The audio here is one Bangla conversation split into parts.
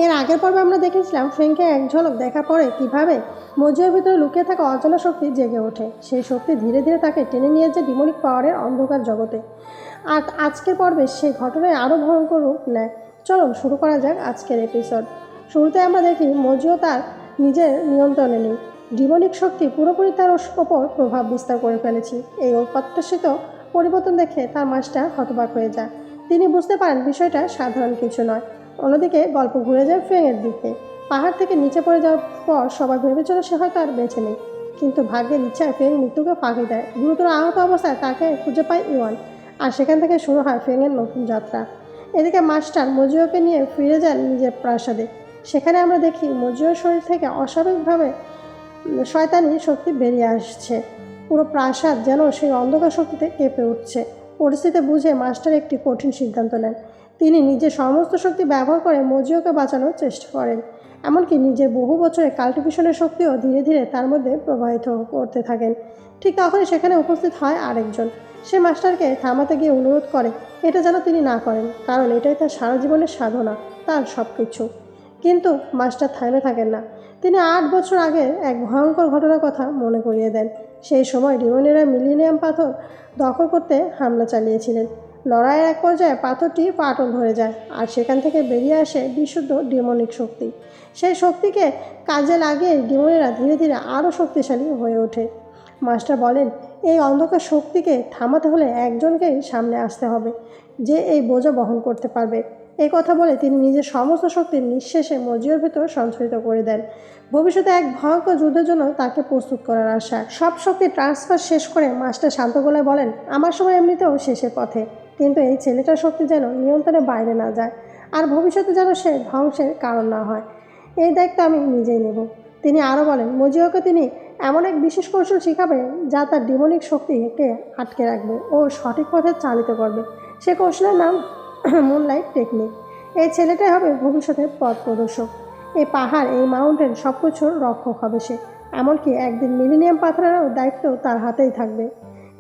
এর আগের পর্বে আমরা দেখেছিলাম ফ্রেঙ্কে এক ঝলক দেখার পরে কীভাবে মজিওর ভিতরে লুকিয়ে থাকা অচেনা শক্তি জেগে ওঠে। সেই শক্তি ধীরে ধীরে তাকে টেনে নিয়ে যায় ডিমনিক পাওয়ারের অন্ধকার জগতে। আর আজকের পর্বে সেই ঘটনায় আরও ভয়ঙ্কর রূপ নেয়। চলুন শুরু করা যাক আজকের এপিসোড। শুরুতে আমরা দেখি মজিও তার নিজের নিয়ন্ত্রণে নেই। ডিমনিক শক্তি পুরোপুরি তার ওপর প্রভাব বিস্তার করে ফেলেছে। এই অপ্রত্যাশিত পরিবর্তন দেখে তার মাস্টার হতবাক হয়ে যায়। তিনি বুঝতে পারেন বিষয়টা সাধারণ কিছু নয়। অন্যদিকে গল্প ঘুরে যায় ফ্রেঙের দিকে। পাহাড় থেকে নিচে পড়ে যাওয়ার পর সবাই ভেবেছিল সে হয়তো আর বেঁচে নেই, কিন্তু ভাগ্যের ইচ্ছায় ফ্রেং মৃত্যুকে ফাঁকি দেয়। গুরুতর আহত অবস্থায় তাকে খুঁজে পায় ইওয়ান, আর সেখান থেকে শুরু হয় ফ্রেঙের নতুন যাত্রা। এদিকে মাস্টার মজিওকে নিয়ে ফিরে যান নিজের প্রাসাদে। সেখানে আমরা দেখি মজিওর শরীর থেকে অস্বাভাবিকভাবে শয়তানি শক্তি বেরিয়ে আসছে। পুরো প্রাসাদ যেন সেই অন্ধকার শক্তিতে কেঁপে উঠছে। পরিস্থিতি বুঝে মাস্টার একটি কঠিন সিদ্ধান্ত নেন। তিনি নিজের সমস্ত শক্তি ব্যবহার করে মজিওকে বাঁচানোর চেষ্টা করেন। এমনকি নিজের বহু বছরের কাল্টিভেশনের শক্তিও ধীরে ধীরে তার মধ্যে প্রবাহিত করতে থাকেন। ঠিক তখনই সেখানে উপস্থিত হয় আরেকজন। সে মাস্টারকে থামাতে গিয়ে অনুরোধ করে এটা যেন তিনি না করেন, কারণ এটাই তার সারা জীবনের সাধনা, তার সব কিছু। কিন্তু মাস্টার থামে থাকেন না। তিনি 8 বছর আগে এক ভয়ঙ্কর ঘটনার কথা মনে করিয়ে দেন। সেই সময় ডিমনেরা মিলিনিয়াম পাথর দখল করতে হামলা চালিয়েছিলেন। লড়াইয়ের এক পর্যায়ে পাথরটি ফাটল ধরে যায়, আর সেখান থেকে বেরিয়ে আসে বিশুদ্ধ ডিমনিক শক্তি। সেই শক্তিকে কাজে লাগিয়ে ডিমনেরা ধীরে ধীরে আরও শক্তিশালী হয়ে ওঠে। মাস্টার বলেন এই অন্ধকার শক্তিকে থামাতে হলে একজনকেই সামনে আসতে হবে, যে এই বোঝা বহন করতে পারবে। এই কথা বলে তিনি নিজের সমস্ত শক্তি নিঃশেষে মজিওর ভেতর সঞ্চারিত করে দেন, ভবিষ্যতে এক ভয়ঙ্কর যুদ্ধের জন্য তাকে প্রস্তুত করার আশায়। সব শক্তি ট্রান্সফার শেষ করে মাস্টার শান্ত গলায় বলেন আমার সময় এমনিতেও শেষের পথে, কিন্তু এই ছেলেটার শক্তি যেন নিয়ন্ত্রণের বাইরে না যায়, আর ভবিষ্যতে যেন সে ধ্বংসের কারণ না হয়। এই দায়িত্ব আমি নিজেই নেব। তিনি আরও বলেন মজিওকে তিনি এমন এক বিশেষ কৌশল শেখাবে যা তার ডিমনিক শক্তিকে আটকে রাখবে ও সঠিক পথে চালিত করবে। সে কৌশলের নাম মুনলাইট টেকনিক। এই ছেলেটাই হবে ভবিষ্যতের পথ প্রদর্শক। এই পাহাড়, এই মাউন্টেন সব কিছুর রক্ষক হবে সে। এমনকি একদিন মিলিনিয়াম পাথরেরও দায়িত্ব তার হাতেই থাকবে।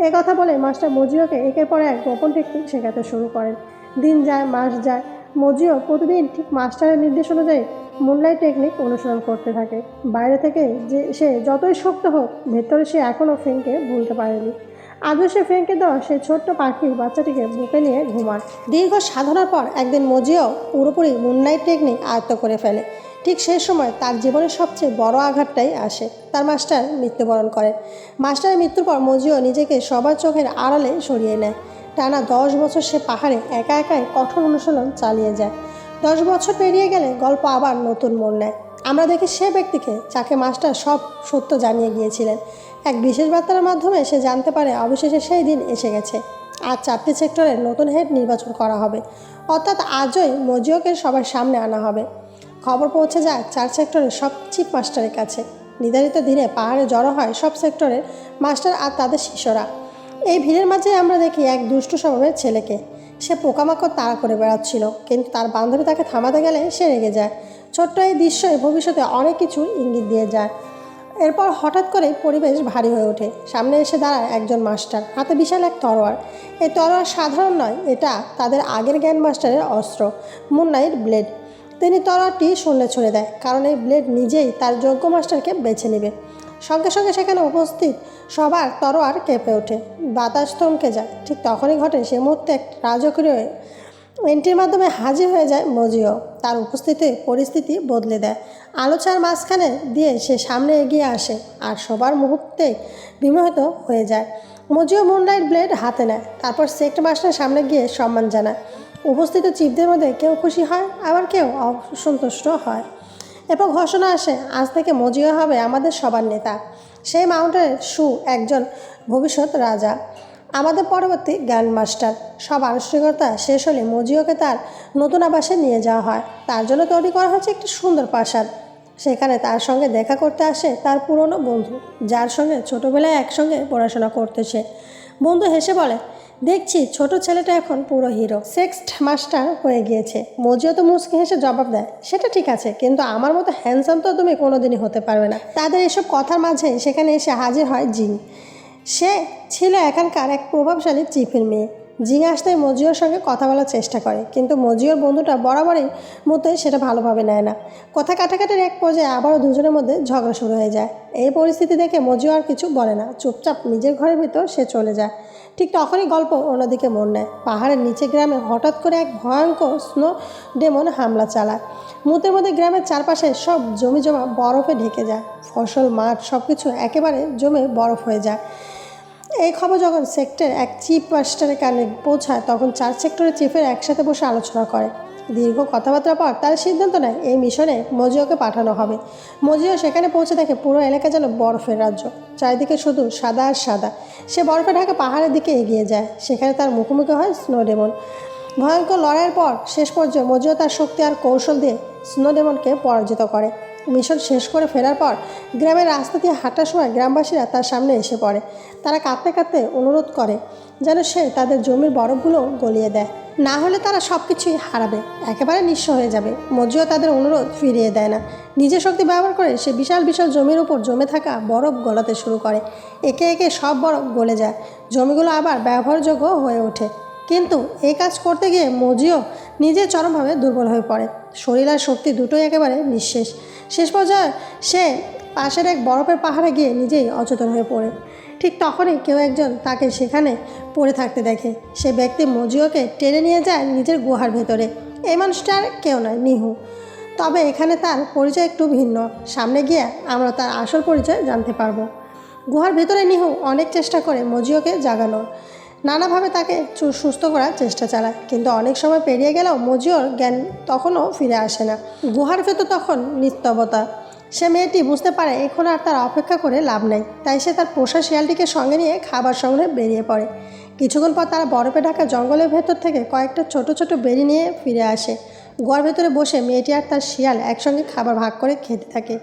এ কথা বলে মাস্টার মজিওকে একের পর এক গোপন টেকনিক শেখাতে শুরু করেন। দিন যায়, মাস যায়, মজিও প্রতিদিন ঠিক মাস্টারের নির্দেশ অনুযায়ী মুনলাইট টেকনিক অনুসরণ করতে থাকে। বাইরে থেকে যে সে যতই শক্ত হোক, ভেতরে সে এখনও ফ্রেংকে ভুলতে পারেনি। আজও সে ফ্রেংকে দেওয়া সেই ছোট্ট পাখির বাচ্চাটিকে বুকে নিয়ে ঘুমায়। দীর্ঘ সাধনার পর একদিন মজিও পুরোপুরি মুনলাইট টেকনিক আয়ত্ত করে ফেলে। ঠিক সেই সময় তার জীবনের সবচেয়ে বড় আঘাতটাই আসে। তার মাস্টার মৃত্যুবরণ করেন। মাস্টারের মৃত্যুর পর মজিও নিজেকে সবার চোখের আড়ালে সরিয়ে নেয়। টানা 10 বছর সে পাহাড়ে একা একাই কঠোর অনুশীলন চালিয়ে যায়। 10 বছর পেরিয়ে গেলে গল্প আবার নতুন মোড় নেয়। আমরা দেখি সে ব্যক্তিকে যাকে মাস্টার সব সত্য জানিয়ে গিয়েছিলেন। এক বিশেষ বার্তার মাধ্যমে সে জানতে পারে অবশেষে সেই দিন এসে গেছে। আজ 4টি সেক্টরের নতুন হেড নির্বাচন করা হবে, অর্থাৎ আজই মজিওকে সবার সামনে আনা হবে। খবর পৌঁছে যায় 4 সেক্টরের সব চিফ মাস্টারের কাছে। নির্ধারিত দিনে পাহাড়ে জড়ো হয় সব সেক্টরের মাস্টার আর তাদের শিষ্যরা। এই ভিড়ের মাঝে আমরা দেখি এক দুষ্টু স্বভাবের ছেলেকে। সে পোকামাকড় তাড়া করে বেড়াচ্ছিল, কিন্তু তার বান্ধবী তাকে থামাতে গেলে সে রেগে যায়। ছোট্ট এই দৃশ্যে ভবিষ্যতে অনেক কিছু ইঙ্গিত দিয়ে যায়। এরপর হঠাৎ করে পরিবেশ ভারী হয়ে ওঠে। সামনে এসে দাঁড়ায় একজন মাস্টার, হাতে বিশাল এক তরোয়ার। এই তরোয়ার সাধারণ নয়, এটা তাদের আগের জ্ঞান মাস্টারের অস্ত্র, মুনলাইট ব্লেড। তিনি তরোয়ারটি শূন্যে ছুঁড়ে দেয়, কারণ এই ব্লেড নিজেই তার যোগ্য মাস্টারকে বেছে নেবে। সঙ্গে সঙ্গে সেখানে উপস্থিত সবার তরোয়ার কেঁপে ওঠে, বাতাস থমকে যায়। ঠিক তখনই ঘটে সে মুহূর্তে এক রাজকীয় এন্ট্রির মাধ্যমে হাজির হয়ে যায় মজিও। তার উপস্থিতি পরিস্থিতি বদলে দেয়। আলোচনার মাঝখানে দিয়ে সে সামনে এগিয়ে আসে, আর সবার মুহূর্তে বিমোহিত হয়ে যায়। মজিও মুনলাইট ব্লেড হাতে নেয়, তারপর সেক্ট মাস্টারের সামনে গিয়ে সম্মান জানায়। উপস্থিত চিফদের মধ্যে কেউ খুশি হয়, আবার কেউ অসন্তুষ্ট হয়। এরপর ঘোষণা আসে আজ থেকে মজিও হবে আমাদের সবার নেতা। সেই মাউন্টেনের একজন ভবিষ্যৎ রাজা, আমাদের পরবর্তী গ্র্যান্ড মাস্টার। সব আনুষ্ঠানিকতা শেষ হলে মজিওকে তার নতুন আবাসে নিয়ে যাওয়া হয়। তার জন্য তৈরি করা হয়েছে একটি সুন্দর প্রাসাদ। সেখানে তার সঙ্গে দেখা করতে আসে তার পুরনো বন্ধু, যার সঙ্গে ছোটোবেলায় একসঙ্গে পড়াশোনা করতেছে। বন্ধু হেসে বলে দেখছি ছোট ছেলেটা এখন পুরো হিরো, সেক্সট মাস্টার হয়ে গিয়েছে। মজিও তো মুচকি হেসে জবাব দেয় সেটা ঠিক আছে, কিন্তু আমার মতো হ্যান্ডসাম তো তুমি কোনোদিনই হতে পারবে না। তাদের এসব কথার মাঝে সেখানে এসে হাজির হয় জিন। সে ছিল এখানকার এক প্রভাবশালী চিফের মেয়ে। জিঙে আসতেই মজিওর সঙ্গে কথা বলার চেষ্টা করে, কিন্তু মজিওর বন্ধুটা বরাবরই মতোই সেটা ভালোভাবে নেয় না। কথা কাটাকাটির এক পর্যায়ে আবারও দুজনের মধ্যে ঝগড়া শুরু হয়ে যায়। এই পরিস্থিতি দেখে মজিও আর কিছু বলে না, চুপচাপ নিজের ঘরের ভিতর সে চলে যায়। ঠিক তখনই গল্প অন্যদিকে মন নেয়। পাহাড়ের নিচে গ্রামে হঠাৎ করে এক ভয়ঙ্কর স্নো ডেমন হামলা চালায়। মুহূর্তের মধ্যে গ্রামের চারপাশে সব জমি জমা বরফে ঢেকে যায়। ফসল, মাঠ সব কিছু একেবারে জমে বরফ হয়ে যায়। এই খবর যখন সেক্টর এক চিফ মাস্টারের কানে পৌঁছায়, তখন 4 সেক্টরের চিফের একসাথে বসে আলোচনা করে। দীর্ঘ কথাবার্তার পর তারা সিদ্ধান্ত নেয় এই মিশনে মজিওকে পাঠানো হবে। মজিও সেখানে পৌঁছে দেখে পুরো এলাকা যেন বরফের রাজ্য, চারিদিকে শুধু সাদা আর সাদা। সে বরফে ঢাকা পাহাড়ের দিকে এগিয়ে যায়। সেখানে তার মুখোমুখি হয় স্নো ডেমন। ভয়ঙ্কর লড়াইয়ের পর শেষ পর্যায়ে মজিও তার শক্তি আর কৌশল দিয়ে স্নো ডেমনকে পরাজিত করে। মিশন শেষ করে ফেরার পর গ্রামের রাস্তা দিয়ে হাঁটার সময় গ্রামবাসীরা তার সামনে এসে পড়ে। তারা কাঁদতে কাঁদতে অনুরোধ করে যেন সে তাদের জমির বরফগুলো গলিয়ে দেয়, না হলে তারা সব কিছুই হারাবে, একেবারে নিঃস্ব হয়ে যাবে। মজিও তাদের অনুরোধ ফিরিয়ে দেয় না। নিজের শক্তি ব্যবহার করে সে বিশাল বিশাল জমির উপর জমে থাকা বরফ গলাতে শুরু করে। একে একে সব বরফ গলে যায়, জমিগুলো আবার ব্যবহারযোগ্য হয়ে ওঠে। কিন্তু এই কাজ করতে গিয়ে মজিও নিজে চরমভাবে দুর্বল হয়ে পড়ে। শরীর আর শক্তি দুটোই একেবারে নিঃশেষ। শেষ পর্যায়ে সে পাশের এক বরফের পাহাড়ে গিয়ে নিজেই অচেতন হয়ে পড়ে। ঠিক তখনই কেউ একজন তাকে সেখানে পড়ে থাকতে দেখে। সে ব্যক্তি মজিওকে টেনে নিয়ে যায় নিজের গুহার ভেতরে। এই মানুষটার কেউ নয়, নিহু। তবে এখানে তার পরিচয় একটু ভিন্ন। সামনে গিয়ে আমরা তার আসল পরিচয় জানতে পারবো। গুহার ভেতরে নিহু অনেক চেষ্টা করে মজিওকে জাগানোর, নানাভাবে তাকে সুস্থ করার চেষ্টা চালায়, কিন্তু অনেক সময় পেরিয়ে গেলেও মজিওর জ্ঞান তখনও ফিরে আসে না। গুহার ভেতর তখন নিস্তবতা। সে মেয়েটি বুঝতে পারে এখন আর তার অপেক্ষা করে লাভ নেই, তাই সে তার পোষা শিয়ালটিকে সঙ্গে নিয়ে খাবার সংগ্রহে বেরিয়ে পড়ে। কিছুক্ষণ পর তারা বরফে ঢাকা জঙ্গলের ভেতর থেকে কয়েকটা ছোট ছোট বেরি নিয়ে ফিরে আসে। গুহার ভেতরে বসে মেয়েটি আর তার শিয়াল একসঙ্গে খাবার ভাগ করে খেতে থাকে।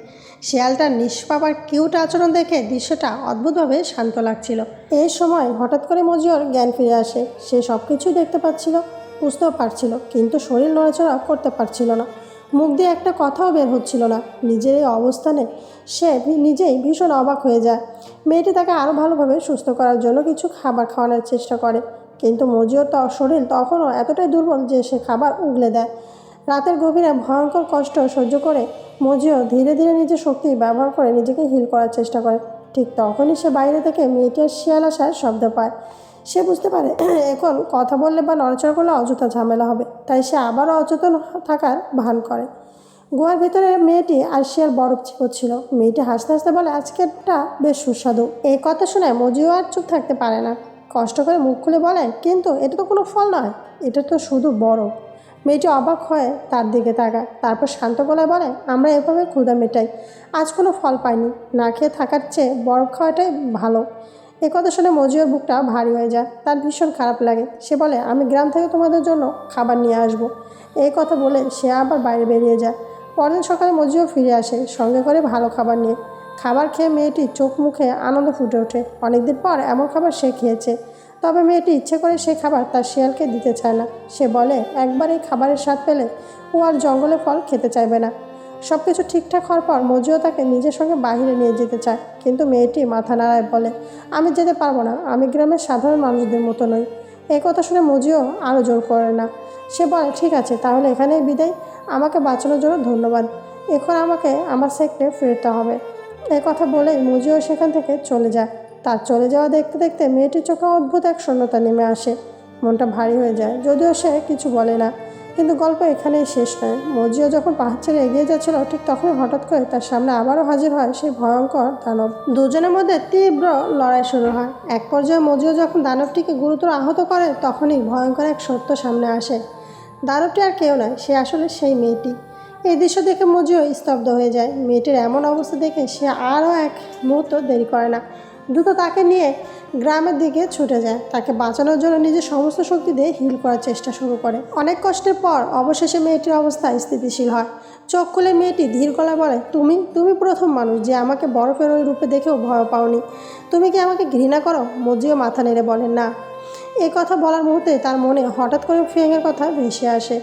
শিয়ালটার নিষ্পাপ আর কিউট আচরণ দেখে দৃশ্যটা অদ্ভুতভাবে শান্ত লাগছিল। এই সময় হঠাৎ করে মজিওর জ্ঞান ফিরে আসে। সে সব কিছুই দেখতে পাচ্ছিল, বুঝতেও পারছিল, কিন্তু শরীর নড়াচড়া করতে পারছিল না। মুখ দিয়ে একটা কথাও বের হচ্ছিল না। নিজের এই অবস্থানে সে নিজেই ভীষণ অবাক হয়ে যায়। মেয়েটি তাকে আরও ভালোভাবে সুস্থ করার জন্য কিছু খাবার খাওয়ানোর চেষ্টা করে, কিন্তু মজিওর শরীর তখনও এতটাই দুর্বল যে সে খাবার উগলে দেয়। রাতের গভীরে ভয়ঙ্কর কষ্ট সহ্য করে মজিও ধীরে ধীরে নিজের শক্তি ব্যবহার করে নিজেকে হিল করার চেষ্টা করে। ঠিক তখনই সে বাইরে থেকে মেয়েটির শিয়াল আসার শব্দ পায়। সে বুঝতে পারে এখন কথা বললে বা নড়াচড়া করলে অযথা ঝামেলা হবে, তাই সে আবারও অচেতন থাকার ভান করে। গুহার ভিতরে মেয়েটি আর শিয়াল বরফ চিপোচ্ছিল। মেয়েটি হাসতে হাসতে বলে, আজকেরটা বেশ সুস্বাদু। এই কথা শুনে মজিও আর চুপ থাকতে পারে না। কষ্ট করে মুখ খুলে বলে, কিন্তু এটা তো কোনো ফল নয়, এটা তো শুধু বরফ। মেয়েটি অবাক হয়ে তার দিকে তাকায়, তারপর শান্ত গলায় বলে, আমরা এভাবে ক্ষুধা মেটাই, আজ কোনো ফল পাইনি, না খেয়ে থাকার চেয়ে বরফ খাওয়াটাই ভালো। এ কথা শুনে মজিওর বুকটা ভারী হয়ে যায়। তার ভীষণ খারাপ লাগে। সে বলে, আমি গ্রাম থেকে তোমাদের জন্য খাবার নিয়ে আসবো। এই কথা বলে সে আবার বাইরে বেরিয়ে যায়। পরদিন সকালে মজিও ফিরে আসে সঙ্গে করে ভালো খাবার নিয়ে। খাবার খেয়ে মেয়েটি চোখ মুখে আনন্দ ফুটে ওঠে। অনেকদিন পর এমন খাবার সে খেয়েছে। তবে মেয়েটি ইচ্ছে করে সে খাবার তার শিয়ালকে দিতে চায় না। সে বলে, একবার এই খাবারের স্বাদ পেলে ও আর জঙ্গলে ফল খেতে চাইবে না। সব কিছু ঠিকঠাক হওয়ার পর মজিও তাকে নিজের সঙ্গে বাইরে নিয়ে যেতে চায়, কিন্তু মেয়েটি মাথা নাড়ায়, বলে, আমি যেতে পারবো না, আমি গ্রামের সাধারণ মানুষদের মতো নই। এই কথা শুনে মজিও আরও জোর করে না। সে বলে, ঠিক আছে, তাহলে এখানেই বিদায়, আমাকে বাঁচানোর জন্য ধন্যবাদ, এখন আমাকে আমার সেক্টরে ফিরতে হবে। এই কথা বলেই মজিও সেখান থেকে চলে যায়। তার চলে যাওয়া দেখতে দেখতে মেয়েটির চোখে অদ্ভুত এক শূন্যতা নেমে আসে। মনটা ভারী হয়ে যায়, যদিও সে কিছু বলে না। কিন্তু গল্প এখানেই শেষ নয়। মজিও যখন পাহাড় ছেড়ে এগিয়ে যাচ্ছিল, ঠিক তখনই হঠাৎ করে তার সামনে আবারও হাজির হয় সেই ভয়ঙ্কর দানব। দুজনের মধ্যে তীব্র লড়াই শুরু হয়। এক পর্যায়ে মজিও যখন দানবটিকে গুরুতর আহত করে, তখনই ভয়ঙ্কর এক সত্য সামনে আসে। দানবটি আর কেউ নয়, সে আসলে সেই মেয়েটি। এই দৃশ্য দেখে মজিও স্তব্ধ হয়ে যায়। মেয়েটির এমন অবস্থা দেখে সে আরও এক মুহূর্ত দেরি করে না, দ্রুত তাকে নিয়ে গ্রামের দিকে ছুটে যায়। তাকে বাঁচানোর জন্য নিজের সমস্ত শক্তি দিয়ে হিল করার চেষ্টা শুরু করে। অনেক কষ্টের পর অবশেষে মেয়েটির অবস্থা স্থিতিশীল হয়। চোখ খুলে মেয়েটি ধীর গলায় বলে, তুমি প্রথম মানুষ যে আমাকে বরফের ওই রূপে দেখেও ভয় পাওনি। তুমি কি আমাকে ঘৃণা করো? মজিও মাথা নেড়ে বলে, না। এই কথা বলার মুহূর্তে তার মনে হঠাৎ করে ফেংয়ের কথা ভেসে আসে।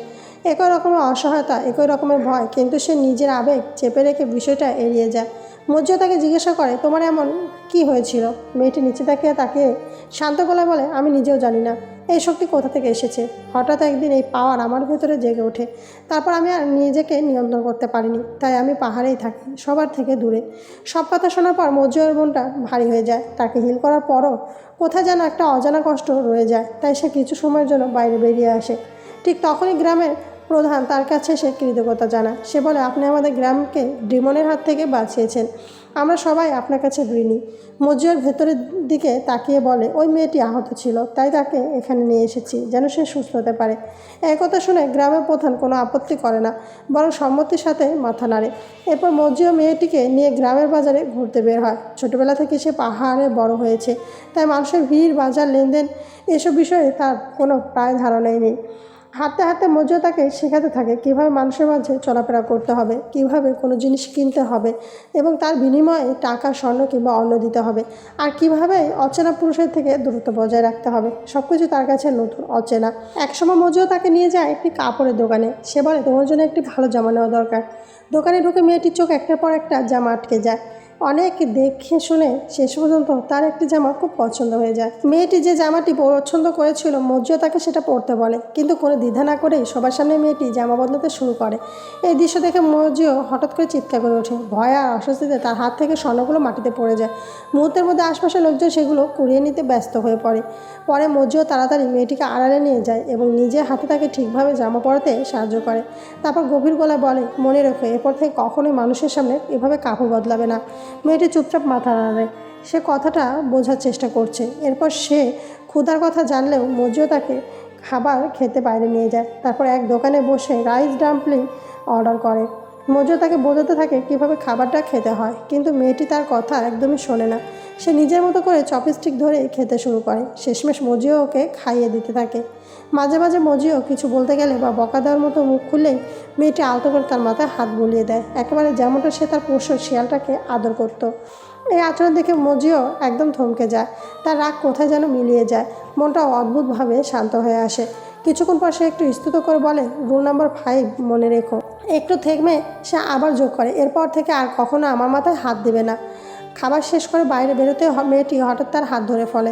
একই রকমের অসহায়তা, একই রকমের ভয়, কিন্তু সে নিজের আবেগ চেপে রেখে বিষয়টা এড়িয়ে যায়। মজ্জিও তাকে জিজ্ঞাসা করে, তোমার এমন কি হয়েছিল? মেয়েটি নিচে তাকিয়ে শান্ত গলায় বলে, আমি নিজেও জানি না এই শক্তি কোথা থেকে এসেছে। হঠাৎ একদিন এই পাওয়ার আমার ভেতরে জেগে ওঠে। তারপর আমি আর নিজেকে নিয়ন্ত্রণ করতে পারিনি। তাই আমি পাহাড়েই থাকি, সবার থেকে দূরে। সব কথা শোনার পর মজ্জিওর মনটা ভারী হয়ে যায়। তাকে হিল করার পরও কোথায় যেন একটা অজানা কষ্ট রয়ে যায়। তাই সে কিছু সময়ের জন্য বাইরে বেরিয়ে আসে। ঠিক তখনই গ্রামের প্রধান তার কাছে এসে কৃতজ্ঞতা জানায়। সে বলে, আপনি আমাদের গ্রামকে ডিমনের হাত থেকে বাঁচিয়েছেন। আমরা সবাই আপনার কাছে ঋণী। মজ্জিওর ভেতরের দিকে তাকিয়ে বলে, ওই মেয়েটি আহত ছিল, তাই তাকে এখানে নিয়ে এসেছি যেন সে সুস্থ হতে পারে। এই কথা শুনে গ্রামের প্রধান কোনো আপত্তি করে না, বরং সম্মতির সাথে মাথা নাড়ে। এরপর মজ্জিও মেয়েটিকে নিয়ে গ্রামের বাজারে ঘুরতে বের হয়। ছোটবেলা থেকে সে পাহাড়ে বড় হয়েছে, তাই মানুষের ভিড়, বাজার, লেনদেন এসব বিষয়ে তার কোনো প্রায় ধারণাই নেই। হাঁটতে হাঁটতে মজ্জিও তাকে শেখাতে থাকে কীভাবে মানুষের মাঝে চলাফেরা করতে হবে, কীভাবে কোনো জিনিস কিনতে হবে এবং তার বিনিময়ে টাকা, স্বর্ণ কিংবা অন্ন দিতে হবে, আর কীভাবে অচেনা পুরুষের থেকে দূরত্ব বজায় রাখতে হবে। সব কিছু তার কাছে নতুন, অচেনা। একসময় মজ্জিও তাকে নিয়ে যায় একটি কাপড়ের দোকানে। সে বলে, তোমার জন্য একটি ভালো জামা নেওয়া দরকার। দোকানে ঢুকে মেয়েটির চোখ একটার পর একটা জামা আটকে যায়। অনেক দেখে শুনে শেষ পর্যন্ত তার একটি জামা খুব পছন্দ হয়ে যায়। মেয়েটি যে জামাটি পছন্দ করেছিল, মজ্জিও তাকে সেটা পরতে বলে, কিন্তু কোনো দ্বিধা না করেই সবার সামনে মেয়েটি জামা বদলাতে শুরু করে। এই দৃশ্য দেখে মজ্জিও হঠাৎ করে চিৎকার করে ওঠে। ভয় আর অস্বস্তিতে তার হাত থেকে স্বর্ণগুলো মাটিতে পড়ে যায়। মুহূর্তের মধ্যে আশপাশের লোকজন সেগুলো কুড়িয়ে নিতে ব্যস্ত হয়ে পড়ে। পরে মজ্জিও তাড়াতাড়ি মেয়েটিকে আড়ালে নিয়ে যায় এবং নিজের হাতে তাকে ঠিকভাবে জামা পরাতে সাহায্য করে। তারপর গভীর গলায় বলে, মনে রেখো, এরপর থেকে কখনোই মানুষের সামনে এভাবে কাপড় বদলাবে না। মেয়েটি চুপচাপ মাথা নাড়ে। সে কথাটা বোঝার চেষ্টা করছে। এরপর সে ক্ষুধার কথা জানলেও মজ্জিও তাকে খাবার খেতে বাইরে নিয়ে যায়। তারপর এক দোকানে বসে রাইস ডাম্পলিং অর্ডার করে। মজ্জিও তাকে বোঝাতে থাকে কীভাবে খাবারটা খেতে হয়, কিন্তু মেয়েটি তার কথা একদমই শোনে না। সে নিজের মতো করে চপস্টিক ধরে খেতে শুরু করে। শেষমেশ মজ্জিও ওকে খাইয়ে দিতে থাকে। মাঝে মাঝে মজ্জিও কিছু বলতে গেলে বা বকা দেওয়ার মতো মুখ খুললেই মেয়েটি আলতো করে তার মাথায় হাত বুলিয়ে দেয়, একেবারে যেমনটা সে তার পোষ্য শিয়ালটাকে আদর করত। এই আচরণ দেখে মজ্জিও একদম থমকে যায়। তার রাগ কোথায় যেন মিলিয়ে যায়। মনটাও অদ্ভুতভাবে শান্ত হয়ে আসে। কিছুক্ষণ পর সে একটু স্তুত করে বলে, রুল নাম্বার 5 মনে রেখো। একটু থেমে সে আবার যোগ করে, এরপর থেকে আর কখনো আমার মাথায় হাত দেবে না। খাবার শেষ করে বাইরে বেরোতে মেয়েটি হঠাৎ তার হাত ধরে ফেলে।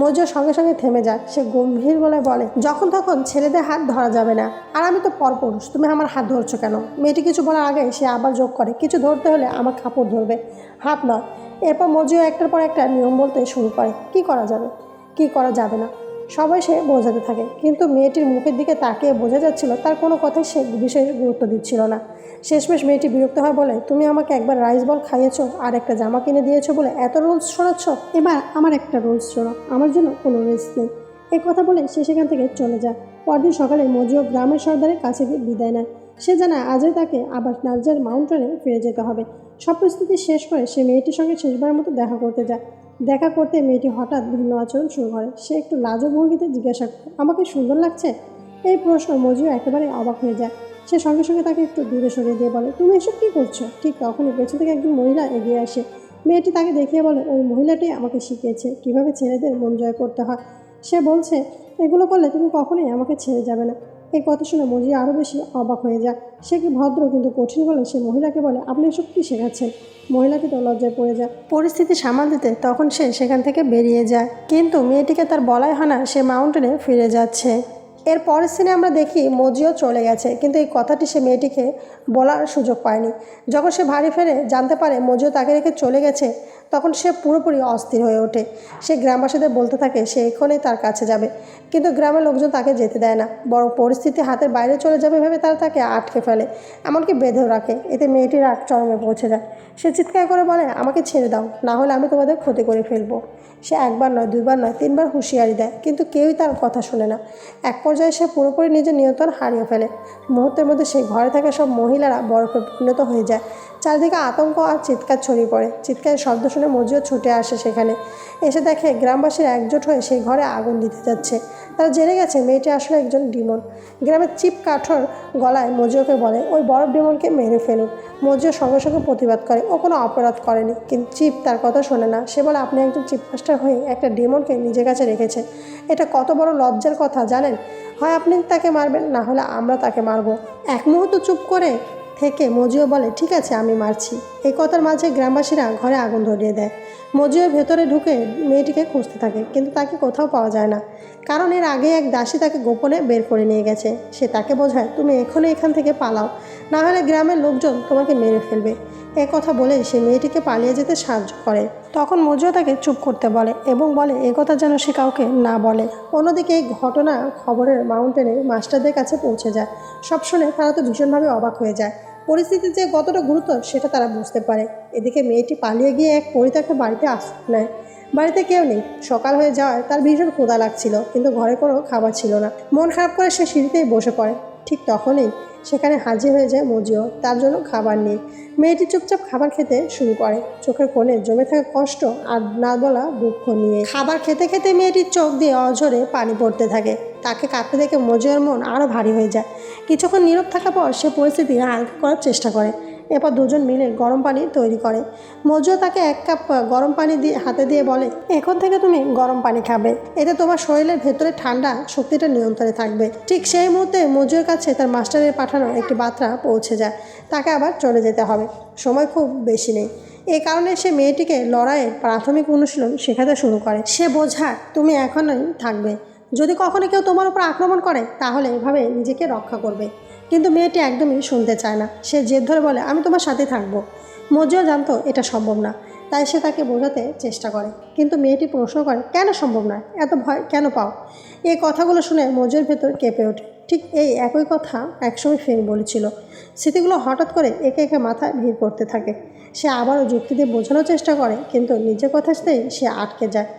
মজ্জিও সঙ্গে সঙ্গে থেমে যায়। সে গম্ভীর গলায় বলে, যখন তখন ছেলেদের হাত ধরা যাবে না, আর আমি তো পরপুরুষ, তুমি আমার হাত ধরছো কেন? মেয়েটি কিছু বলার আগে সে আবার যোগ করে, কিছু ধরতে হলে আমার কাপড় ধরবে, হাত নয়। এরপর মজ্জিও একটার পর একটা নিয়ম বলতে শুরু করে, কি করা যাবে, কি করা যাবে না, সবাই সে বোঝাতে থাকে। কিন্তু মেয়েটির মুখের দিকে তাকিয়ে বোঝা যাচ্ছিল তার কোনো কথাই সে বিষয়ে গুরুত্ব দিচ্ছিল না। শেষমেশ মেয়েটি বিরক্ত হয়, বলে, তুমি আমাকে একবার রাইস বল খাইয়েছো আর একটা জামা কিনে দিয়েছো বলে এত রুলস শোনাচ্ছ, এবার আমার একটা রুলস শোনো, আমার জন্য কোনো রুলস নেই। এই কথা বলে সে সেখান থেকে চলে যায়। পরদিন সকালে মজ্জিও গ্রামের সর্দারের কাছে গিয়ে বিদায় নেয়। সে জানায় আজই তাকে আবার নার্জার মাউন্টেনে ফিরে যেতে হবে। সব প্রস্তুতি শেষ করে সে মেয়েটির সঙ্গে শেষবারের মতো দেখা করতে যায়। দেখা করতে মেয়েটি হঠাৎ ভিন্ন আচরণ শুরু করে। সে একটু লাজুক ভঙ্গিতে জিজ্ঞাসা করে, আমাকে সুন্দর লাগছে? এই প্রশ্ন মজ্জিও একেবারে অবাক হয়ে যায়। সে সঙ্গে সঙ্গে তাকে একটু দূরে সরিয়ে দিয়ে বলে, তুমি এসব কী করছো? ঠিক তখনই পেছন থেকে একজন মহিলা এগিয়ে আসে। মেয়েটি তাকে দেখিয়ে বলে, ওই মহিলাটাই আমাকে শিখিয়েছে কীভাবে ছেলেদের মন জয় করতে হয়। সে বলছে, এগুলো করলে তুমি কখনোই আমাকে ছেড়ে যাবে না। এই কথা শুনে মজিয়া আরও বেশি অবাক হয়ে যায়। সে কি ভদ্র কিন্তু কঠিন বলে সে মহিলাকে বলে, আপনি এসব কী শেখাচ্ছেন? মহিলাটি তো লজ্জায় পড়ে যায়। পরিস্থিতি সামাল দিতে তখন সে সেখান থেকে বেরিয়ে যায়, কিন্তু মেয়েটিকে তার বলাই হয় না সে মাউন্টেনে ফিরে যাচ্ছে। এর পরের সিনে আমরা দেখি মজিও চলে গেছে, কিন্তু এই কথাটি সে মেয়েটিকে বলার সুযোগ পায়নি। যখন সে বাড়ি ফেরে জানতে পারে মজিও তাকে রেখে চলে গেছে, তখন সে পুরোপুরি অস্থির হয়ে ওঠে। সে গ্রামবাসীদের বলতে থাকে সে এখনই তার কাছে যাবে, কিন্তু গ্রামের লোকজন তাকে যেতে দেয় না, বরং পরিস্থিতি হাতের বাইরে চলে যাবে ভেবে তারা তাকে আটকে ফেলে, এমনকি বেঁধেও রাখে। এতে মেয়েটির রাগ চরমে পৌঁছে যায়। সে চিৎকার করে বলে, আমাকে ছেড়ে দাও, না হলে আমি তোমাদের ক্ষতি করে ফেলবো। সে একবার নয়, দুইবার নয়, 3বার হুঁশিয়ারি দেয়, কিন্তু কেউই তার কথা শোনে না। এক পর্যায়ে সে পুরোপুরি নিজের নিয়ন্ত্রণ হারিয়ে ফেলে। মুহূর্তের মধ্যে সেই ঘরে থাকা সব মহিলারা বরফে পরিণত হয়ে যায়। চারদিকে আতঙ্ক আর চিৎকার ছড়িয়ে পড়ে। চিৎকারের শব্দ শুনে মজিও ছুটে আসে সেখানে। এসে দেখে গ্রামবাসীরা একজোট হয়ে সেই ঘরে আগুন দিতে যাচ্ছে। তারা জেনে গেছে মেয়েটি আসলে একজন ডিমন। গ্রামের চিপ কাঠর গলায় মজিওকে বলে, ওই বরফ ডিমনকে মেরে ফেলুন। মজিও সঙ্গে সঙ্গে প্রতিবাদ করে, ও কোনো অপরাধ করেনি, কিন্তু চিপ তার কথা শোনে না। সে বলে, আপনি একজন চিপ মাস্টার হয়ে একটা ডিমনকে নিজের কাছে রেখেছেন, এটা কত বড় লজ্জার কথা জানেন? হয় আপনি তাকে মারবেন, না হলে আমরা তাকে মারব। এক মুহূর্ত চুপ করে থেকে মজিও বলে, ঠিক আছে আমি মারছি। এই কথার মাঝে গ্রামবাসীরা ঘরে আগুন ধরিয়ে দেয়। মজিও ভেতরে ঢুকে মেয়েটিকে খুঁজতে থাকে, কিন্তু তাকে কোথাও পাওয়া যায় না, কারণ এর আগে এক দাসী তাকে গোপনে বের করে নিয়ে গেছে। সে তাকে বোঝায়, তুমি এখনই এখান থেকে পালাও, না হলে গ্রামের লোকজন তোমাকে মেরে ফেলবে। এ কথা বলে সে মেয়েটিকে পালিয়ে যেতে সাহায্য করে। তখন মজিও তাকে চুপ করতে বলে এবং বলে এ কথা যেন সে কাউকে না বলে। অন্যদিকে এই ঘটনা খবরের মাউন্টেনে মাস্টারদের কাছে পৌঁছে যায়। সব শুনে তারা তো ভীষণভাবে অবাক হয়ে যায়। পরিস্থিতি যে কতটা গুরুতর সেটা তারা বুঝতে পারে। এদিকে মেয়েটি পালিয়ে গিয়ে এক পরিত্যক্ত বাড়িতে আশ্রয় নেয়। বাড়িতে কেউ নেই। সকাল হয়ে যাওয়ায় তার ভীষণ ক্ষুধা লাগছিল, কিন্তু ঘরে কোনো খাবার ছিল না। মন খারাপ করে সে সিঁড়িতেই বসে পড়ে। ঠিক তখনই সেখানে হাজির হয়ে যায় মজিও, তার জন্য খাবার নিয়ে। মেয়েটি চুপচাপ খাবার খেতে শুরু করে, চোখের কোণে জমে থাকা কষ্ট আর না বলা দুঃখ নিয়ে। খাবার খেতে খেতে মেয়েটির চোখ দিয়ে অঝরে পানি পড়তে থাকে। তাকে কাঁদতে দেখে মজিওর মন আরও ভারী হয়ে যায়। কিছুক্ষণ নীরব থাকার পর সে পরিস্থিতি হালকা করার চেষ্টা করে। এরপর দুজন মিলে গরম পানি তৈরি করে। মজিও তাকে 1 কাপ গরম পানি দিয়ে হাতে দিয়ে বলে, এখন থেকে তুমি গরম পানি খাবে, এতে তোমার শরীরের ভেতরে ঠান্ডা শক্তিটা নিয়ন্ত্রণে থাকবে। ঠিক সেই মুহূর্তে মজিওর কাছে তার মাস্টারের পাঠানো একটি বার্তা পৌঁছে যায়। তাকে আবার চলে যেতে হবে, সময় খুব বেশি নেই। এই কারণে সে মেয়েটিকে লড়াইয়ের প্রাথমিক অনুশীলন শেখাতে শুরু করে। সে বোঝায়, তুমি এখনই থাকবে, যদি কখনো কেউ তোমার উপর আক্রমণ করে তাহলে এভাবে নিজেকে রক্ষা করবে। কিন্তু মেয়েটি একদমই শুনতে চায় না। সে জেদ ধরে বলে, আমি তোমার সাথে থাকবো। মজিও জানতো এটা সম্ভব না, তাই সে তাকে বোঝাতে চেষ্টা করে। কিন্তু মেয়েটি প্রশ্ন করে, কেন সম্ভব না, এত ভয় কেন পাও? এই কথাগুলো শুনে মজিওর ভেতর কেঁপে ওঠে। ঠিক এই একই কথা একসময় ফেং বলেছিল। স্মৃতিগুলো হঠাৎ করে একে একে মাথায় ভিড় করতে থাকে। সে আবারও যুক্তি দিয়ে বোঝানোর চেষ্টা করে, কিন্তু নিজের কথাতেই সে আটকে যায়।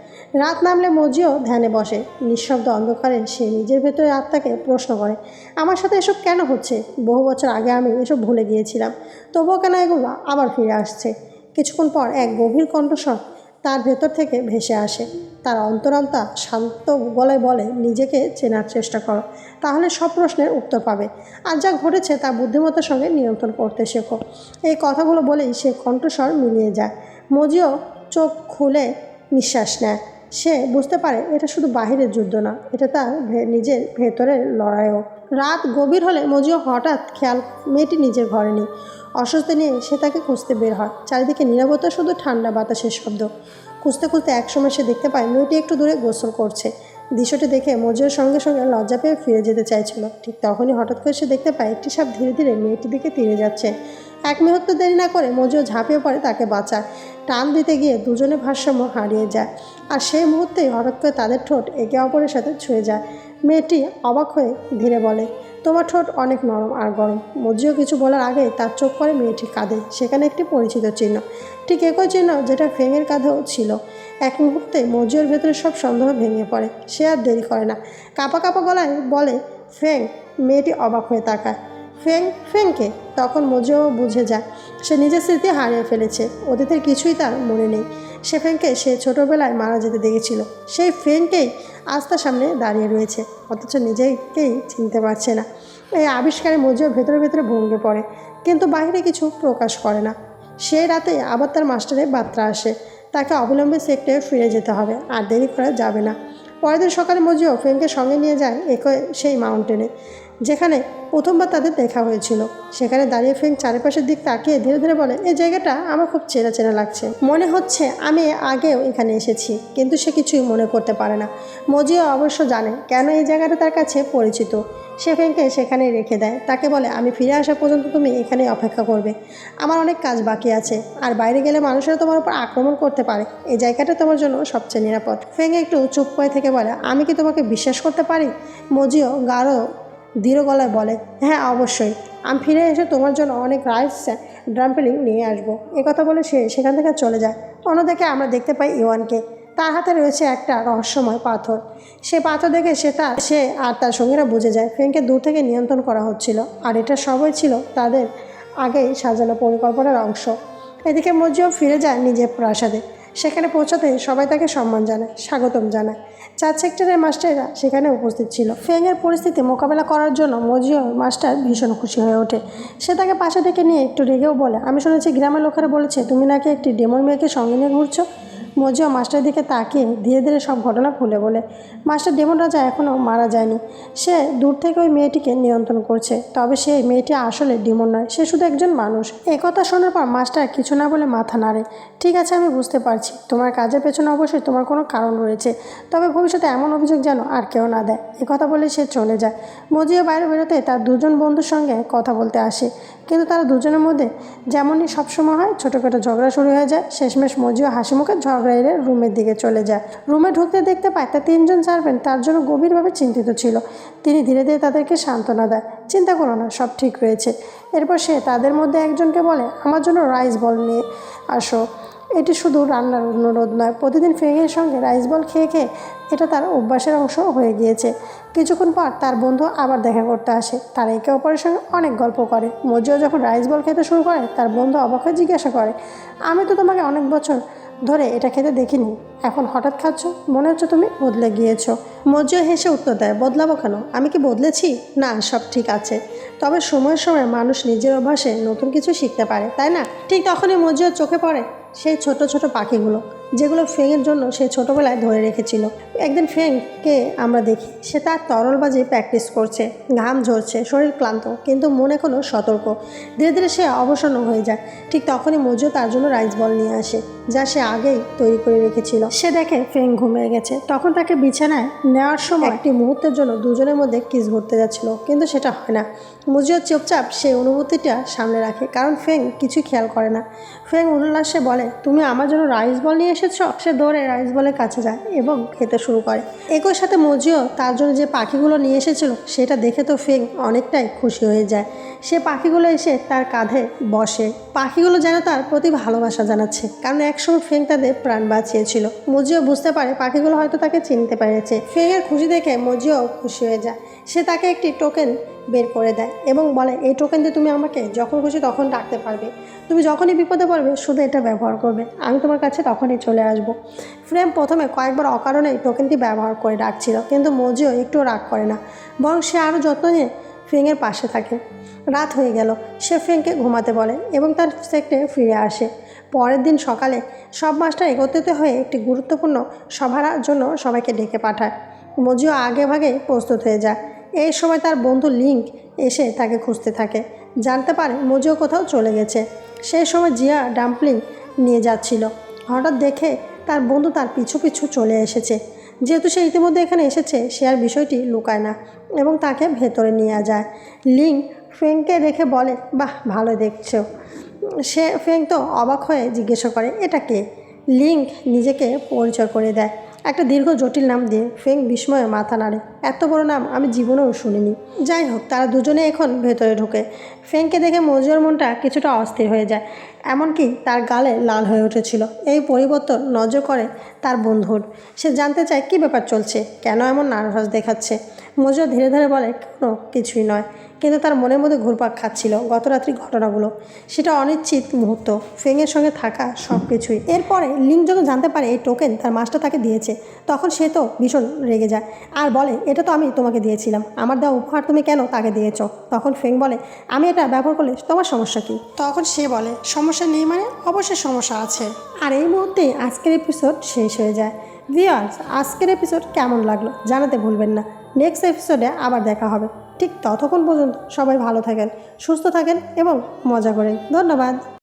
রাত নামলে মজিও ধ্যানে বসে। নিঃশব্দ অন্ধকারে সে নিজের ভেতরে আত্মাকে প্রশ্ন করে, আমার সাথে এসব কেন হচ্ছে? বহু বছর আগে আমি এসব ভুলে গিয়েছিলাম, তবুও কেন এগুলো আবার ফিরে আসছে? কিছুক্ষণ পর এক গভীর কণ্ঠস্বর তার ভেতর থেকে ভেসে আসে। তার অন্তরাত্মা শান্ত গলায় বলে, নিজেকে চেনার চেষ্টা করো, তাহলে সব প্রশ্নের উত্তর পাবে। আর যা ঘটেছে তা বুদ্ধিমত্তার সঙ্গে নিয়ন্ত্রণ করতে শেখো। এই কথাগুলো বলেই সে কণ্ঠস্বর মিলিয়ে যায়। মজিও চোখ খুলে নিঃশ্বাস নেয়। সে বুঝতে পারে এটা শুধু বাহিরের যুদ্ধ না, এটা তার নিজের ভেতরের লড়াইও। রাত গভীর হলে মজিও হঠাৎ খেয়াল মেয়েটি নিজের ঘরে নেই। অস্বস্তি নিয়ে সে তাকে খুঁজতে বের হয়। চারিদিকে নীরবতা, শুধু ঠান্ডা বাতাসের শব্দ। খুঁজতে খুঁজতে একসময় সে দেখতে পায় মেয়েটি একটু দূরে গোসল করছে। দৃশ্যটি দেখে মজিওর সঙ্গে সঙ্গে লজ্জা পেয়ে ফিরে যেতে চাইছিল। ঠিক তখনই হঠাৎ করে সে দেখতে পায় একটি সাপ ধীরে ধীরে মেয়েটির দিকে তীরে যাচ্ছে। 1 মুহূর্ত দেরি না করে মজিও ঝাঁপিয়ে পড়ে তাকে বাঁচায়। টান দিতে গিয়ে দুজনে ভারসাম্য হারিয়ে যায়। আর সেই মুহূর্তেই হঠাৎ করে তাদের ঠোঁট একে অপরের সাথে ছুঁয়ে যায়। মেয়েটি অবাক হয়ে ধীরে বলে, তোমার ঠোঁট অনেক নরম আর গরম। মজিও কিছু বলার আগেই তার চোখ পড়ে মেয়েটির কাঁধে। সেখানে একটি পরিচিত চিহ্ন, ঠিক একই চিহ্ন যেটা ফেংয়ের কাঁধেও ছিল। এক মুহূর্তে মজিওর ভেতরে সব সন্দেহ ভেঙে পড়ে। সে আর দেরি করে না, কাঁপা কাঁপা গলায় বলে, ফেং। মেয়েটি অবাক হয়ে তাকায়। ফেং? ফেংকে? তখন মজিও বুঝে যায় সে নিজের স্মৃতি হারিয়ে ফেলেছে। অতীতের কিছুই তার মনে নেই। সে ফেংকে সে ছোটোবেলায় মারা যেতে দেখেছিল। সেই ফেংকেই আজ তার সামনে দাঁড়িয়ে রয়েছে, অথচ নিজেকেই চিনতে পারছে না। এই আবিষ্কারে মজিও ভেতরে ভেতরে ভঙ্গে পড়ে, কিন্তু বাইরে কিছু প্রকাশ করে না। সেই রাতে আবার তার মাস্টারের বার্তা আসে, তাকে অবিলম্বে সেক্টরে ফিরে যেতে হবে, আর দেরি করা যাবে না। পরের দিন সকালে মজিও ফেংকে সঙ্গে নিয়ে যায় সেই মাউন্টেনে, যেখানে প্রথমবার তাদের দেখা হয়েছিল। সেখানে দাঁড়িয়ে ফেং চারিপাশের দিক তাকিয়ে ধীরে ধীরে বলে, এই জায়গাটা আমার খুব চেনা চেনা লাগছে, মনে হচ্ছে আমি আগেও এখানে এসেছি। কিন্তু সে কিছুই মনে করতে পারে না। মজিও অবশ্য জানে কেন এই জায়গাটা তার কাছে পরিচিত। সে ফেংকে সেখানেই রেখে দেয়। তাকে বলে, আমি ফিরে আসা পর্যন্ত তুমি এখানেই অপেক্ষা করবে, আমার অনেক কাজ বাকি আছে, আর বাইরে গেলে মানুষেরা তোমার উপর আক্রমণ করতে পারে। এই জায়গাটা তোমার জন্য সবচেয়ে নিরাপদ। ফেং একটু চুপ করে থেকে বলে, আমি কি তোমাকে বিশ্বাস করতে পারি? মজিও গাঢ় দৃঢ় গলায় বলে, হ্যাঁ অবশ্যই, আমি ফিরে এসে তোমার জন্য অনেক রাইস ডাম্পলিং নিয়ে আসবো। কথা বলে সে সেখান থেকে চলে যায়। অন্যদিকে আমরা দেখতে পাই ইওয়ানকে। তার হাতে রয়েছে একটা রহস্যময় পাথর। সে পাথর দেখে সে আর তার সঙ্গীরা বুঝে যায় ফেংকে দূর থেকে নিয়ন্ত্রণ করা হচ্ছিল, আর এটা সবই ছিল তাদের আগেই সাজানো পরিকল্পনার অংশ। এদিকে মজিও ফিরে যায় নিজের প্রাসাদে। সেখানে পৌঁছাতে সবাই তাকে সম্মান জানায়, স্বাগতম জানায়। 4 সেক্টরের মাস্টাররা সেখানে উপস্থিত ছিল। ফেংয়ের পরিস্থিতি মোকাবেলা করার জন্য মজিও মাস্টার ভীষণ খুশি হয়ে ওঠে। সে তাকে পাশে ডেকে নিয়ে একটু রেগেও বলে, আমি শুনেছি গ্রামের লোকেরা বলেছে তুমি নাকি একটি ডেমন মেয়েকে সঙ্গে নিয়ে ঘুরছো। মজিও মাস্টারের দিকে তাকিয়ে ধীরে ধীরে সব ঘটনা খুলে বলে। মাস্টার ডেমন রাজা এখনও মারা যায়নি। সে দূর থেকে ওই মেয়েটিকে নিয়ন্ত্রণ করছে, তবে সেই মেয়েটি আসলে ডেমন নয়, সে শুধু একজন মানুষ। একথা শোনার পর মাস্টার কিছু না বলে মাথা নাড়ে। ঠিক আছে, আমি বুঝতে পারছি তোমার কাজের পেছনে অবশ্যই তোমার কোনো কারণ রয়েছে, তবে ভবিষ্যতে এমন অভিযোগ যেন আর কেউ না দেয়। একথা বলে সে চলে যায়। মজিও বাইরে বেরোতে তার দুজন বন্ধুর সঙ্গে কথা বলতে আসে, কিন্তু তারা দুজনের মধ্যে যেমনই সবসময় হয় ছোটোখাটো ঝগড়া শুরু হয়ে যায়। শেষমেশ মজিও হাসি মুখে ঝগড়া এড়ে রুমের দিকে চলে যায়। রুমে ঢুকতে দেখতে পায় তার তিনজন সার্ভেন্ট তার জন্য গভীরভাবে চিন্তিত ছিল। তিনি ধীরে ধীরে তাদেরকে সান্ত্বনা দেয়, চিন্তা করো না, সব ঠিক রয়েছে। এরপর সে তাদের মধ্যে একজনকে বলে, আমার জন্য রাইস বল নিয়ে আসো। এটি শুধু রান্নার অনুরোধ নয়, প্রতিদিন ফেংয়ের সঙ্গে রাইস বল খেয়ে খেয়ে এটা তার অভ্যাসের অংশ হয়ে গিয়েছে। কিছুক্ষণ পর তার বন্ধু আবার দেখা করতে আসে। তারা একে অপরের সঙ্গে অনেক গল্প করে। মজিও যখন রাইস বল খেতে শুরু করে, তার বন্ধু অবাক হয়ে জিজ্ঞাসা করে, আমি তো তোমাকে অনেক বছর ধরে এটা খেতে দেখিনি, এখন হঠাৎ খাচ্ছ, মনে হচ্ছে তুমি বদলে গিয়েছো। মজিও হেসে উত্তর দেয়, বদলাবো কেন? আমি কি বদলেছি? না, সব ঠিক আছে, তবে সময়ের সময় মানুষ নিজের অভ্যাসে নতুন কিছু শিখতে পারে, তাই না? ঠিক তখনই মজিওর চোখে পড়ে সেই ছোট ছোট পাখিগুলো, যেগুলো ফেংয়ের জন্য সে ছোটোবেলায় ধরে রেখেছিল। একদিন ফেংকে আমরা দেখি, সে তার তরলবাজি প্র্যাকটিস করছে, ঘাম ঝরছে, শরীর ক্লান্ত, কিন্তু মনে কোনো সতর্ক। ধীরে ধীরে সে অবসন্ন হয়ে যায়। ঠিক তখনই মজিও তার জন্য রাইস বল নিয়ে আসে, যা সে আগেই তৈরি করে রেখেছিল। সে দেখে ফেং ঘুমিয়ে গেছে। তখন তাকে বিছানায় নেওয়ার সময় একটি মুহূর্তের জন্য দুজনের মধ্যে কিস ঘুরতে যাচ্ছিল, কিন্তু সেটা হয় না। মজিও চুপচাপ সেই অনুভূতিটা সামনে রাখে, কারণ ফেং কিছুই খেয়াল করে না। ফেং উল্লাসে বলে, তুমি আমার জন্য রাইস বল নিয়ে এসেছ? সে দৌড়ে রাইস বলের কাছে যায় এবং খেতে শুরু করে। একই সাথে মজিও তার জন্য যে পাখিগুলো নিয়ে এসেছিল সেটা দেখে তো ফেং অনেকটাই খুশি হয়ে যায়। সে পাখিগুলো এসে তার কাঁধে বসে। পাখিগুলো যেন তার প্রতি ভালোবাসা জানাচ্ছে, কারণ একসময় ফেং তাদের প্রাণ বাঁচিয়েছিল। মজিও বুঝতে পারে পাখিগুলো হয়তো তাকে চিনতে পেরেছে। ফেংয়ের খুশি দেখে মজিও খুশি হয়ে যায়। সে তাকে একটি টোকেন বের করে দেয় এবং বলে, এই টোকেন দিয়ে তুমি আমাকে যখন খুশি তখন ডাকতে পারবে। তুমি যখনই বিপদে পড়বে শুধু এটা ব্যবহার করবে, আমি তোমার কাছে তখনই চলে আসব। ফ্রেম প্রথমে কয়েকবার অকারণে টোকেনটি ব্যবহার করে ডাকছিল, কিন্তু মজিও একটুও রাগ করে না, বরং সে আরও যত্ন নিয়ে ফ্রেংয়ের পাশে থাকে। রাত হয়ে গেল। সে ফ্রেংকে ঘুমাতে বলে এবং তার সেক্টরে ফিরে আসে। পরের দিন সকালে সব মাস্টার একত্রিত হয়ে একটি গুরুত্বপূর্ণ সভার জন্য সবাইকে ডেকে পাঠায়। মজিও আগে ভাগে প্রস্তুত হয়ে যায়। এই সময় তার বন্ধু লিঙ্ক এসে তাকে খুঁজতে থাকে। জানতে পারে মজিও কোথাও চলে গেছে। সেই সময় জিয়া ডাম্পলিং নিয়ে যাচ্ছিল। হঠাৎ দেখে তার বন্ধু তার পিছু পিছু চলে এসেছে। যেহেতু সে ইতিমধ্যে এখানে এসেছে, সে আর বিষয়টি লুকায় না এবং তাকে ভেতরে নিয়ে যায়। লিঙ্ক ফেংকে দেখে বলে, বাহ, ভালো দেখছো। ফেং তো অবাক হয়ে জিজ্ঞাসা করে, এটা কে? লিঙ্ক নিজেকে পরিচয় করে দেয়, একটা দীর্ঘ জটিল নাম দিয়ে। ফেং বিস্ময়ে মাথা নাড়ে, এত বড় নাম আমি জীবনেও শুনিনি। যাই হোক, তারা দুজনে এখন ভেতরে ঢোকে। ফেংকে দেখে মজিওর মনটা কিছুটা অস্থির হয়ে যায়, এমনকি তার গালে লাল হয়ে উঠেছিল। এই পরিবর্তন নজর করে তার বন্ধুর। সে জানতে চায় কী ব্যাপার চলছে, কেন এমন নার্ভাস দেখাচ্ছে। মজিও ধীরে ধীরে বলে, কোনো কিছুই নয়, কিন্তু তার মনের মধ্যে ঘুরপাক খাচ্ছিল গত রাত্রির ঘটনাগুলো। সেটা অনিশ্চিত মুহূর্ত, ফেংয়ের সঙ্গে থাকা সব কিছুই। এরপরে লিঙ্ক যখন জানতে পারে এই টোকেন তার মাস্টার তাকে দিয়েছে, তখন সে তো ভীষণ রেগে যায় আর বলে, এটা তো আমি তোমাকে দিয়েছিলাম, আমার দেওয়া উপহার তুমি কেন তাকে দিয়েছ? তখন ফেং বলে, আমি এটা ব্যবহার করলে তোমার সমস্যা কী? তখন সে বলে, সমস্যা নেই মানে? অবশ্যই সমস্যা আছে। আর এই মুহূর্তে আজকের এপিসোড শেষ হয়ে যায়। ভিউয়ার্স, আজকের এপিসোড কেমন লাগলো জানাতে ভুলবেন না। নেক্সট এপিসোডে আবার দেখা হবে। ঠিক ততক্ষণ পর্যন্ত সবাই ভালো থাকেন, সুস্থ থাকেন এবং মজা করেন। ধন্যবাদ।